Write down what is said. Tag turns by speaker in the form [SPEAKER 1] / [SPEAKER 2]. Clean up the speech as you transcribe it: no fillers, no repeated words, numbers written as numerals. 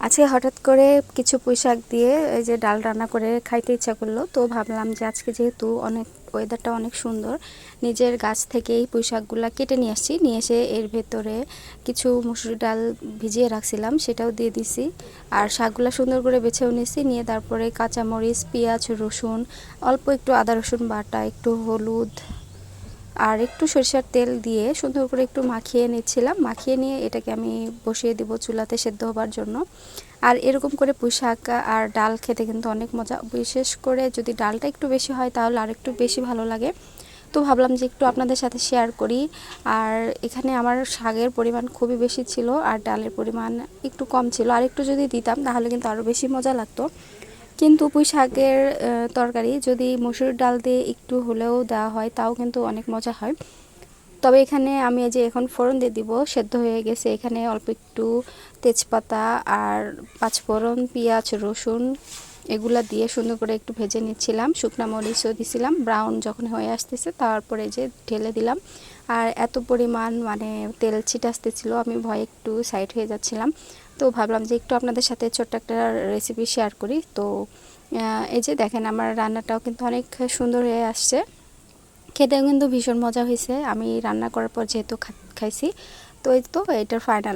[SPEAKER 1] আজকে হঠাৎ করে কিছু পুঁইশাক দিয়ে এই যে ডাল রান্না করে খাইতে ইচ্ছা করলো, তো ভাবলাম যে আজকে যেহেতু অনেক ওয়েদারটা অনেক সুন্দর, নিজের গাছ থেকেই পুঁইশাকগুলা কেটে নিয়ে আসছি। নিয়ে তারপরে কাঁচামরিচ, পেঁয়াজ, রসুন নিয়ে এসে এর ভেতরে কিছু মসুর ডাল ভিজিয়ে রাখছিলাম, সেটাও দিয়ে দিছি। আর শাকগুলা সুন্দর করে বেছেও নিছি। নিয়ে তারপরে কাঁচামরিচ, পেঁয়াজ, রসুন, অল্প একটু আদা রসুন বাটা, একটু হলুদ আর একটু সরিষার তেল দিয়ে সুন্দর করে একটু মাখিয়ে নিচ্ছিলাম। মাখিয়ে নিয়ে এটাকে আমি বসিয়ে দিব চুলাতে সেদ্ধ হবার জন্য। আর এরকম করে পুঁইশাক আর ডাল খেতে কিন্তু অনেক মজা, বিশেষ করে যদি ডালটা একটু বেশি হয় তাহলে আর একটু বেশি ভালো লাগে। তো ভাবলাম যে একটু আপনাদের সাথে শেয়ার করি। আর এখানে আমার শাকের পরিমাণ খুবই বেশি ছিল আর ডালের পরিমাণ একটু কম ছিল, আর একটু যদি দিতাম তাহলে কিন্তু আরও বেশি মজা লাগতো। কিন্তু পুঁই শাকের তরকারি যদি মসুর ডাল দিয়ে একটু হলেও দেওয়া হয় তাও কিন্তু অনেক মজা হয়। তবে এখানে আমি এই যে এখন ফোড়ন দিয়ে দিব, সেদ্ধ হয়ে গেছে। এখানে অল্প একটু তেজপাতা আর পাঁচফোড়ন, পেঁয়াজ, রসুন এগুলা দিয়ে সুন্দর করে একটু ভেজে নিচ্ছিলাম। শুকনো মরিচও দিছিলাম, ব্রাউন যখন হয়ে আসতেছে তারপরে যে ঢেলে দিলাম। আর এত পরিমাণ মানে তেল ছিটে আসতেছিল, আমি ভয়ে একটু সাইড হয়ে যাচ্ছিলাম। তো ভাবলাম যে একটু আপনাদের সাথে ছোট্ট একটা রেসিপি শেয়ার করি। তো এই যে দেখেন আমার রান্নাটাও কিন্তু অনেক সুন্দর হয়ে আসছে, খেতেও কিন্তু ভীষণ মজা হয়েছে। আমি রান্না করার পর যেহেতু খাইছি, তো এই তো এটার ফাইনাল।